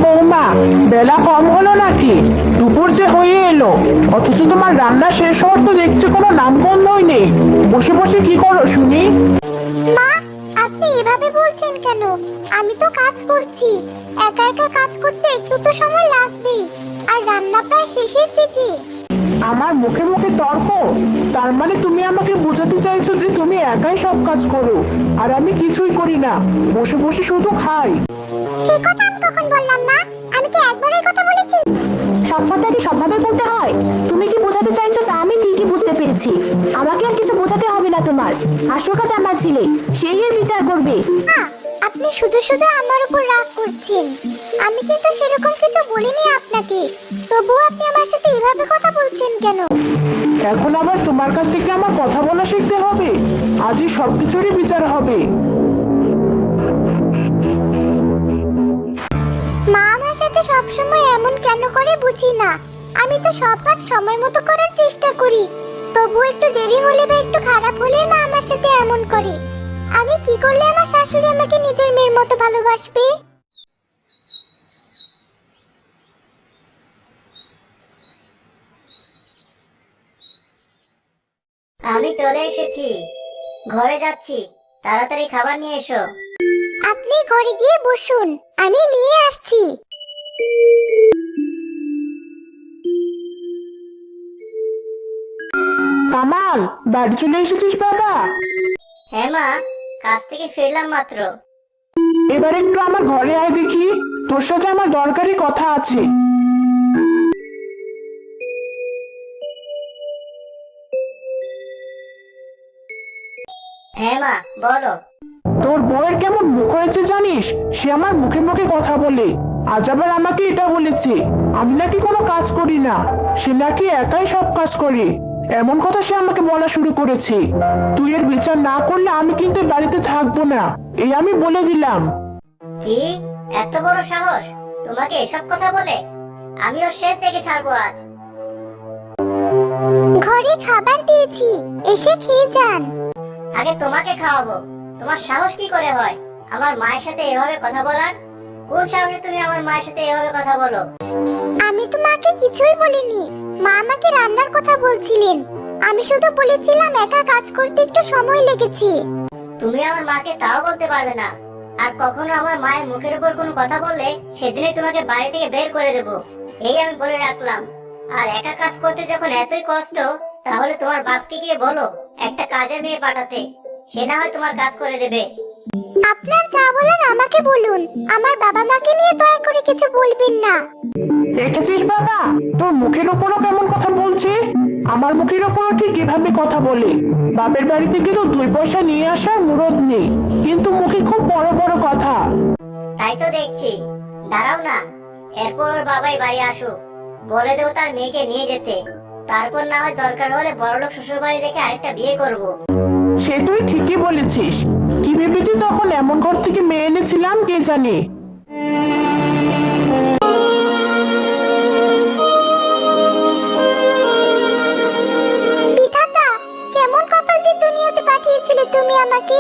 বৌমা, বেলা কম হলো নাকি? দুপুর যে হয়ে এলো, অথচ তোমার রান্না শেষ হওয়ার তো দেখছি কোনো নামগন্ধই নেই। বসে বসে কি করো শুনি? মা, আপনি এভাবে বলছেন কেন? আমি তো কাজ করছি। একা একা কাজ করতে একটু তো সময় লাগবেই। আর রান্না প্রায় শেষের দিকে। আমার মুখে মুখে তর্ক? তার মানে তুমি আমাকে বোঝাতে চাইছো যে তুমি একাই সব কাজ করো আর আমি কিছুই করি না, বসে বসে শুধু খাই? সেই কথা আমি কখন বললাম? না, আমি কি একবার এই কথা বলেছি? সব কথা কি সবভাবে বলতে হয়? তুমি কি বোঝাতে চাইছো তা আমি ঠিকই বুঝতে পেরেছি। আমাকে আর কিছু বোঝাতে হবে না তোমার। আসল কাজ আমার ছেলে, সেই এর বিচার করবে। মা, আপনি শুধু শুধু আমার উপর রাগ করছেন। আমি কিন্তু সেরকম কিছু বলিনি আপনাকে। তবুও আপনি আমার সাথে এভাবে কথা বলছেন কেন? এখন আবার তোমার কাছ থেকে আমার কথা বলা শিখতে হবে? আজই সবকিছুরই বিচার হবে। মা আমার সাথে সবসময় এমন কেন করে বুঝি না। আমি তো সব কাজ সময় মতো করার চেষ্টা করি। তবু একটু দেরি হলে বা একটু খারাপ হলে মা আমার সাথে এমন করে। আমি কি করলে আমার শাশুড়ি আমাকে নিজের মেয়ের মতো ভালোবাসবে? আমি চলে এসেছি, ঘরে যাচ্ছি, তাড়াতাড়ি খাবার নিয়ে এসো। আপনি ঘরে গিয়ে বসুন, আমি নিয়ে আসছি। কামাল, বাড়ি চলে এসেছিস বাবা? হ্যাঁ মা, কাজ থেকে ফিরলাম মাত্র। এবার একটু আমার ঘরে আয় দেখি, তোর সাথে আমার দরকারি কথা আছে। হ্যাঁ মা, বলো। তোর বউয়ের কেমন মুখ হয়েছে জানিস? সে আমার মুখে মুখে কথা বলে। আজ আবার আমাকে এটা বলেছে আমি নাকি কোনো কাজ করি না, সে নাকি একাই সব কাজ করে। এমন কথা সে আমাকে বলা শুরু করেছে। তুই এর বিচার না করলে আমি কিন্তু এ বাড়িতে থাকবো না, এই আমি বলে দিলাম। কি এত বড় সাহস তোমাকে এসব কথা বলে? আমি ওর শেষ দেখে ছাড়বো আজ। ঘরে খাবার দিয়েছি, এসে খেয়ে যান। আগে তোমাকে খাওয়াবো। তোমার সাহস কি করে হয় আমার মায়ের সাথে এভাবে কথা বলার? কোন সাহসে তুমি আমার মায়ের সাথে এভাবে কথা বলো? আমি তো মাকে কিছুই বলিনি। মা আমাকে রান্নার কথা বলছিলেন। আমি শুধু বলেছিলাম একা কাজ করতে একটু সময় লেগেছে। তুমি আমার মাকে তাও বলতে পারবে না। আর কখনো আমার মায়ের মুখের উপর কোনো কথা বললে সেদিনে তোমাকে বাড়ি থেকে বের করে দেব, এই আমি বলে রাখলাম। আর একা কাজ করতে যখন এতই কষ্ট, তাহলে তোমার বাপকে গিয়ে বলো একটা কাজের মেয়ে পাঠাতে, সে না হয় তোমার কাজ করে দেবে। আপনার যা বলার আমাকে বলুন, আমার বাবা মাকে নিয়ে দয়া করে কিছু বলবেন না। দেখেছিস বাবা, তোর মুখের উপরও কেমন কথা বলছে? আমার মুখের উপরও ঠিক এভাবে কথা বলে। বাপের বাড়ি থেকে তো 2 পয়সা নিয়ে আসার মুরদ নেই, কিন্তু মুখে খুব বড় বড় কথা। তাই তো দেখছি। দাঁড়াও না, এরপর ওর বাবাই বাড়ি আসুক, বলে দেবো তার মেয়েকে নিয়ে যেতে। তারপর না হয় দরকার হলে বড়লোক শ্বশুর বাড়ি দেখে আরেকটা বিয়ে করব। সে তুই ঠিকই বলেছিস। কি ভেবেছি তখন এমন ঘর থেকে মেয়ে এনেছিলাম কে জানে। বিধাতা, কেমন কপাল দিয়ে দুনিয়াতে পাঠিয়েছিলে তুমি আমাকে।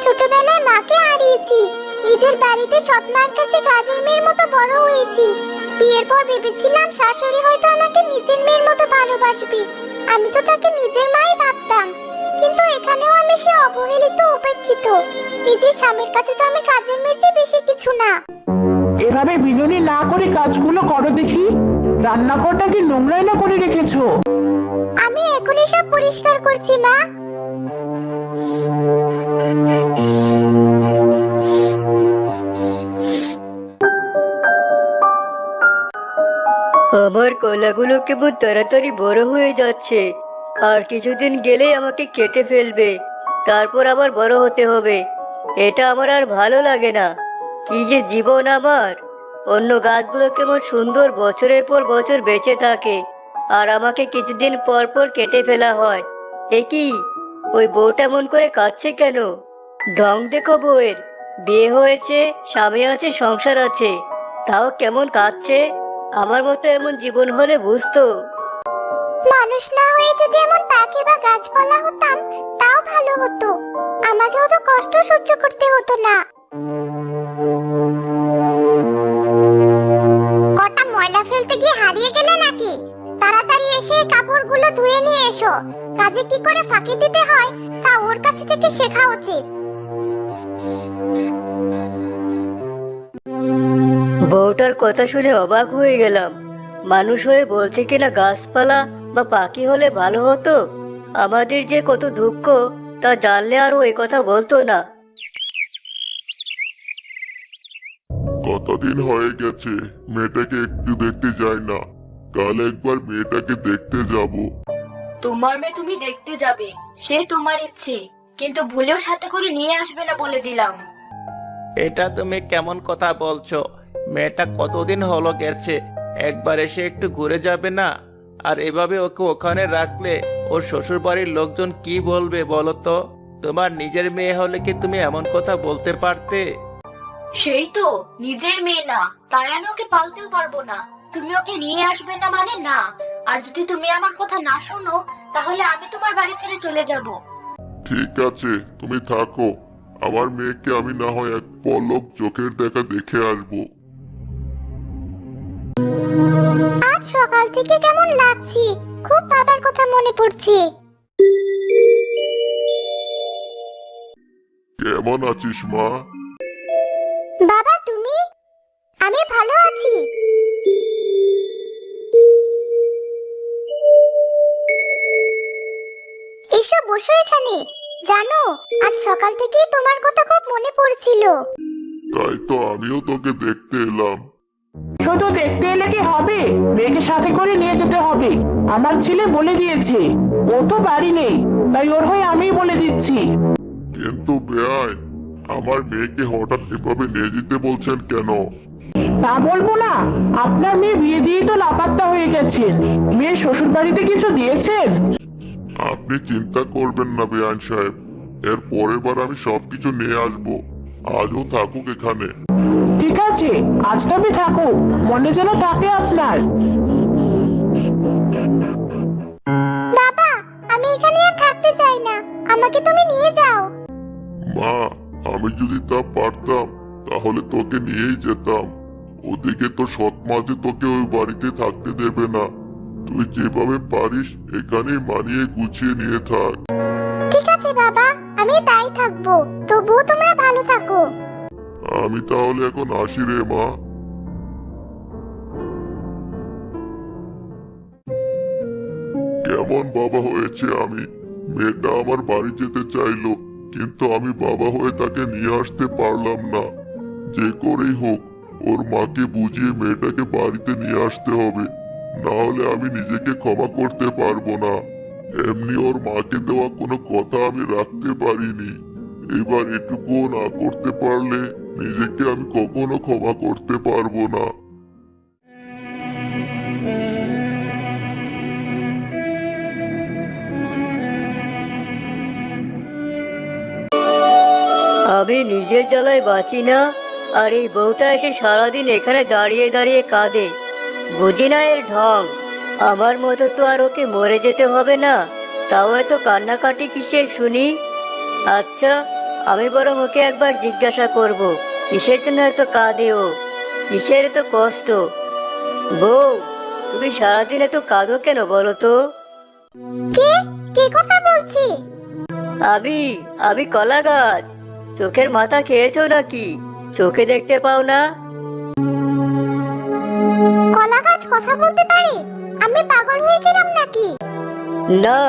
ছোটবেলায় মাকে হারিয়েছি, নিজের বাড়িতে সৎ মার কাছে কাজের মেয়ের মতো বড় হয়েছি। বিয়ের পর ভেবেছিলাম শাশুড়ি হয়তো আমাকে নিজের মেয়ের মতো ভালোবাসবে। আমি তো তাকে নিজের মাই ভাবতাম। কিন্তু এখানেও আমি সে অবহেলিত, উপেক্ষিত। নিজের স্বামীর কাছে তো আমি কাজের মেয়ের চেয়ে বেশি কিছু না। এভাবে বিনুনি না করে কাজগুলো করো দেখি। রান্নাঘরটা কি নোংরাই না করে রেখেছো? আমি এখনই সব পরিষ্কার করছি মা। আমার কলাগুলো কেমন তাড়াতাড়ি বড় হয়ে যাচ্ছে। আর কিছুদিন গেলেই আমাকে কেটে ফেলবে, তারপর আবার বড় হতে হবে। এটা আমার আর ভালো লাগে না। কি যে জীবন আমার! অন্য গাছগুলো কেমন সুন্দর বছরের পর বছর বেঁচে থাকে, আর আমাকে কিছুদিন পর পর কেটে ফেলা হয়। এ কি, ওই বউটা মন করে কাঁদছে কেন? ঢং দেখো বউয়ের, বিয়ে হয়েছে, স্বামী আছে, সংসার আছে, তাও কেমন কাঁদছে। আমার মতো এমন জীবন হলে বুঝতো। মানুষ না হয়ে যদি এমন পাখি বা গাছপালা হতাম, তাও ভালো হতো। আমাকে অত কষ্ট সহ্য করতে হতো না। কাপড়গুলো ধুয়ে নিয়ে এসো। কাজে কি করে ফাঁকি দিতে হয় তা ওর কাছ থেকে শেখা উচিত। বউটার কথা শুনে অবাক হয়ে গেলাম। মানুষ হয়ে বলছে কিনা গাছপালা বা পাখি হলে ভালো হতো। আমাদের যে কত দুঃখ তা জানলে আরও এ কথা বলতো না। কতদিন হয়ে গেছে মেয়েটাকে একটু দেখতে যাই না। কাল একবার মেয়েটাকে দেখতে যাব। তোমার মেয়ে তুমি দেখতে যাবে, সে তোমার ইচ্ছে, কিন্তু ভুলেও সাথে করে নিয়ে আসবে না বলে দিলাম। এটা তুমি কেমন কথা বলছো? মেয়েটা কতদিন হলো গেছে, একবার এসে একটু ঘুরে যাবে না? আর এভাবে ওকে ওখানে রাখলে ওর শ্বশুর বাড়ির লোকজন কি বলবে বলো তো? তোমার নিজের মেয়ে হলে কি তুমি এমন কথা বলতে পারতে? সেই তো নিজের মেয়ে না, তাই আমি ওকে পালতেও পারবো না। তুমি ওকে নিয়ে আসবে না মানে না। আর যদি তুমি আমার কথা না শোনো তাহলে আমি তোমার বাড়ি ছেড়ে চলে যাব। ঠিক আছে, তুমি থাকো। আমার মেয়েকে আমি না হয় এক পলক চোখের দেখা দেখে আসবো। আজ সকাল থেকে কেমন লাগছে, খুব বাবার কথা মনে পড়ছে। কেমন আছিস মা? বাবা তুমি? আমি ভালো আছি। এসো বসো এখানে। জানো, আজ সকাল থেকেই তোমার কথা খুব মনে পড়ছিল। তাই তো আমিও তোকে দেখতে এলাম। শুধু দেখতে এলে কি হবে, মেয়েকে সাথে করে নিয়ে যেতে হবে। আমার ছেলে বলে দিয়েছে, ও তো বাড়ি নেই, তাই ওর হয়ে আমিই বলে দিচ্ছি। কিন্তু বেয়াই, আমার মেয়েকে হঠাৎ এভাবে নিয়ে যেতে বলছেন কেন? তা বলবো না, আপনার মেয়ে বিয়ে দিয়ে তো লাপাত্তা হয়ে গেছেন। মেয়ের শ্বশুর বাড়িতে কিছু দিয়েছেন? আপনি চিন্তা করবেন না বেয়ান সাহেব, এর পরের বার আমি সবকিছু নিয়ে আসবো। আজও থাকুক এখানে। ঠিক আছে, আজ তবে থাকুক, মনে যেন থাকে আপনার। বাবা, আমি এখানে আর থাকতে চাই না, আমাকে তুমি নিয়ে যাও। মা, আমি যদি তা পারতাম তাহলে তোকে নিয়েই যেতাম। ওদিকে তো সৎ মা যে তোকে ওই বাড়িতে থাকতে দেবে না। তুই যেভাবে পারিস এখানেই মানিয়ে গুছিয়ে নিয়ে থাক। ঠিক আছে বাবা, আমি তাই থাকবো। তবুও তোমরা ভালো থাকো। আমি তাহলে এখন আসি রে মা। কেমন বাবা হয়েছে আমি। মেয়েটা আমার বাড়ি যেতে চাইলো, কিন্তু আমি বাবা হয়ে তাকে নিয়ে আসতে পারলাম না। যে করেই হোক ওর মাকে বুঝিয়ে মেয়েটাকে বাড়িতে নিয়ে আসতে হবে, না হলে আমি নিজেকে ক্ষমা করতে পারবো না। এমনি ওর মাকে দেওয়া কোনো কথা আমি রাখতে পারিনি। এবার এটুকুও না করতে পারলে নিজেকে আমি কখনো ক্ষমা করতে পারবো না। আমি নিজের জ্বালায় বাঁচি না, আর এই বউটা এসে সারাদিন এখানে দাঁড়িয়ে দাঁড়িয়ে কাঁদে। বুঝি না এর ঢং। আমার মতো তো আর ওকে মরে যেতে হবে না, তাও এত কান্নাকাটি কিসের শুনি? আচ্ছা, আমি বরং ওকে একবার জিজ্ঞাসা করব, কিসের জন্য এত কাঁদে ও, কিসের এত কষ্ট। বউ, তুমি সারাদিন এত কাঁদো কেন বলো তো? কে কে কথা বলছে? আমি আমি কলা গাছ। চোখের মাথা খেয়েছো নাকি? চোখে দেখতে পাও না? কলা গাছ কথা বলতে পারে? আমি পাগল হয়ে গেলাম নাকি? না,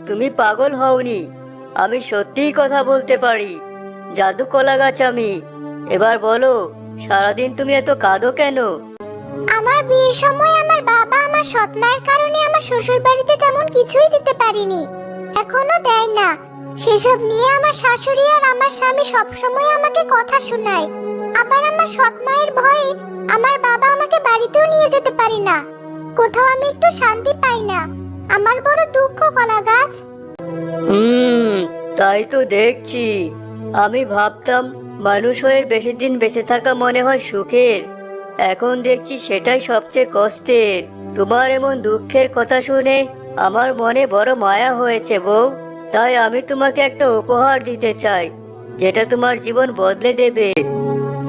তুমি পাগল হওনি। আমি সত্যিই কথা বলতে পারি। জাদু কলা গাছ আমি। এবার বলো, সারাদিন তুমি এত কাঁদো কেন? আমার বিয়ের সময় আমার বাবা আমার সৎ মায়ের কারণে আমার শ্বশুর বাড়িতে তেমন কিছুই দিতে পারেনি, এখনো দেয় না। সেসব নিয়ে আমার শাশুড়ি আর আমার স্বামী সবসময় আমাকে কথা শোনায়। আবার আমার সৎ মায়ের ভয়ে আমার বাবা আমাকে বাড়িতেও নিয়ে যেতে পারে না। কোথাও আমি একটু শান্তি পাই না। আমার বড় দুঃখ কলা গাছ। তাই তো দেখছি। আমি ভাবতাম মানুষ হয়ে বেশি দিন বেঁচে থাকা মনে হয় সুখের, এখন দেখছি সেটাই সবচেয়ে কষ্টের। তোমার এমন দুঃখের কথা শুনে আমার মনে বড় মায়া হয়েছে বউ। তাই আমি তোমাকে একটা উপহার দিতে চাই, যেটা তোমার জীবন বদলে দেবে।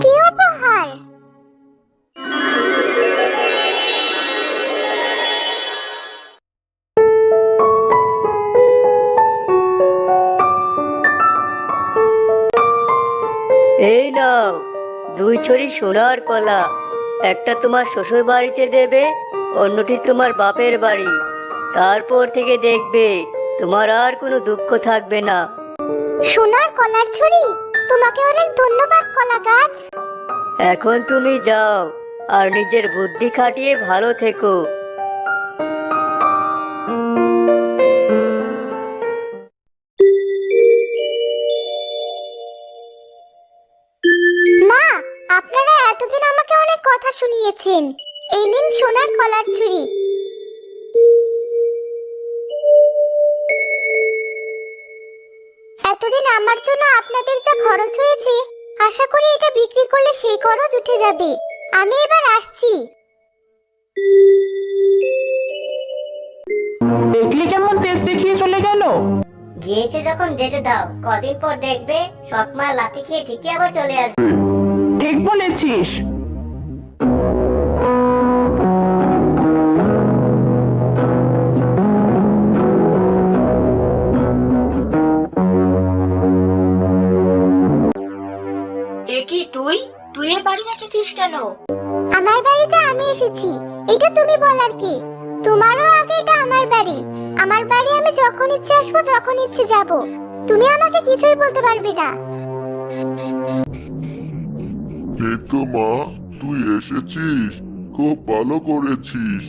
কি উপহার? এই নাও 2 ছড়ি সোনার কলা। একটা তোমার শ্বশুর বাড়িতে দেবে, অন্যটি তোমার বাপের বাড়ি। তারপর থেকে দেখবে তোমার আর কোনো দুঃখ থাকবে না। সোনার কলার ছুরি, তোমাকে অনেক ধন্যবাদ কলা গাছ। এখন তুমি যাও আর নিজের বুদ্ধি খাটিয়ে ভালো থেকো। মা, আপনারা এতদিন আমাকে অনেক কথা শুনিয়েছেন। এই নিন সোনার কলার ছুরি। এতদিন আমার জন্য আপনাদের যা খরচ হয়েছে, আশা করি এটা বিক্রি করলে সেই খরচ উঠে যাবে। আমি এবার আসছি। দেখলি কেমন তেজ দেখিয়ে চলে গেল। গিয়েছে যখন যেতে দাও, কদিন পর দেখবে সৎমা লাথি খেয়ে ঠিকই আবার চলে আসবে। ঠিক বলেছিস। এ কি তুই তুই এ বাড়ি এসেছিস কেন? আমার বাড়িতে আমি এসেছি, এটা তুমি বলার কি? তোমারও আগে এটা আমার বাড়ি। আমার বাড়ি আমি যখন ইচ্ছে আসবো, যখন ইচ্ছে যাব। তুমি আমাকে কিছুই বলতে পারবে না। এই তো মা, তুই এসেছিস, খুব ভালো করেছিস।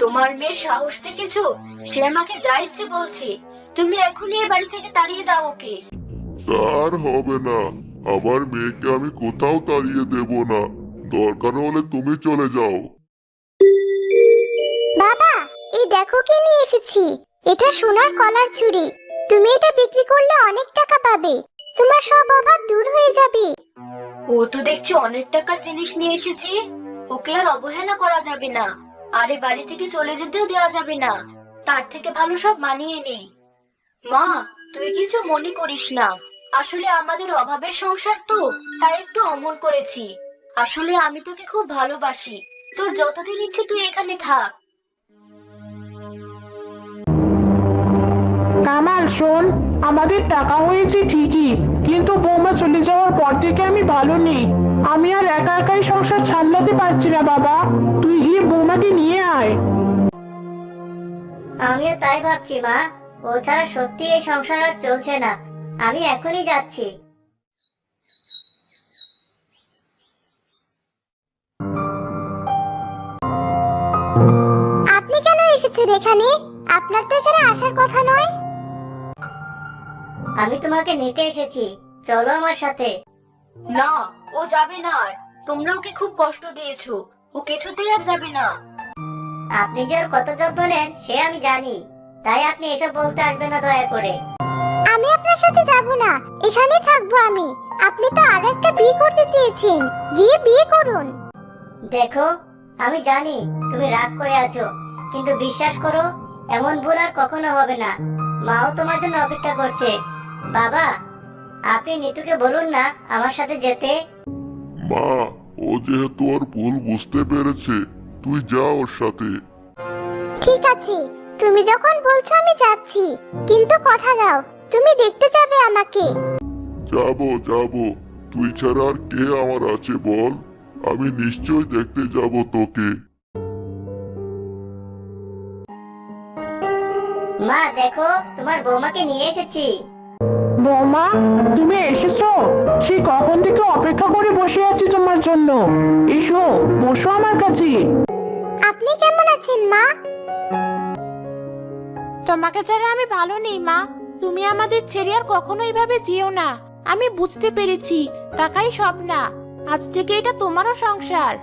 তোমার মেয়ের সাহস দেখেছো? সে আমাকে যা ইচ্ছে বলছে। তুমি এখনই এ বাড়ি থেকে তাড়িয়ে দাও ওকে। তার হবে না, আমার মেয়েকে আমি কোথাও তাড়িয়ে দেব না। দরকার হলে তুমি চলে যাও। বাবা, এই দেখো কি নিয়ে এসেছি। এটা সোনার কলার ছুরি। তুমি এটা বিক্রি করলে অনেক টাকা পাবে। তোমার সব অভাব দূর হয়ে যাবে। ও তো দেখছি অনেক টাকার জিনিস নিয়ে এসেছে। ওকে আর অবহেলা করা যাবে না। আর এ বাড়ি থেকে চলে যেতেও দেওয়া যাবে না। তার থেকে ভালো সব মানিয়ে নেই। মা, তুই কিছু মনে করিস না। আসলে আমাদের অভাবের সংসার তো, তাই একটু অমল করেছি। আসলে আমি তোকে খুব ভালোবাসি। তোর যতদিন ইচ্ছে তুই এখানে থাক। কামাল শোন, আমাদের টাকা হয়েছে ঠিকই, কিন্তু বৌমা চলে যাওয়ার পর থেকে আমি ভালো নেই। আমি আর একা একাই সংসার সামলাতে পারছি না বাবা। তুই গিয়ে বৌমাকে নিয়ে আয়। আমিও তাই ভাবছি মা। ও ছাড়া সত্যি এই সংসার আর চলছে না। আমি এখনই যাচ্ছি। আপনি কেন এসেছেন এখানে? আপনার তো এখানে আসার কথা নয়। আমি তোমাকে নিতে এসেছি, চলো আমার সাথে। না, ও যাবে না। আর তোমরা ওকে খুব কষ্ট দিয়েছো। ও কিছুতেই আর যাবে না। আপনি যে ওর কত যত্ন নেন সে আমি জানি, তাই আপনি এসব বলতে আসবেন না দয়া করে। আমি আপনার সাথে যাব না, এখানেই থাকবো আমি। আপনি তো আরো একটা বিয়ে করতে চেয়েছেন, গিয়ে বিয়ে করুন। দেখো, আমি জানি তুমি রাগ করে আছো, কিন্তু বিশ্বাস করো এমন ভুল আর কখনো হবে না। মাও তোমার জন্য অপেক্ষা করছে। বাবা, আপনি নিতুকে বলুন না আমার সাথে যেতে। মা, ও যেহেতু ওর ভুল বুঝতে পেরেছে, তুই যা ওর সাথে। ঠিক আছে, তুমি যখন বলছো আমি যাচ্ছি, কিন্তু কথা দাও তুমি দেখতে যাবে আমাকে। যাবো যাবো, তুই ছাড়া আর কে আমার আছে বল? আমি নিশ্চয় দেখতে যাব তোকে। মা দেখো, তোমার বৌমাকে নিয়ে এসেছি। বৌমা, তুমি এসেছো? সে কখন থেকে অপেক্ষা করে বসে আছি তোমার জন্য। এসো, বসো আমার কাছে। আপনি কেমন আছেন মা? তোমাকে ছাড়া আমি ভালো নেই মা। তুমি আমাদের ছেড়ে আর কখনো এইভাবে যেও না। আমি বুঝতে পেরেছি টাকাই সব না। আজ থেকে এটা তোমারও সংসার।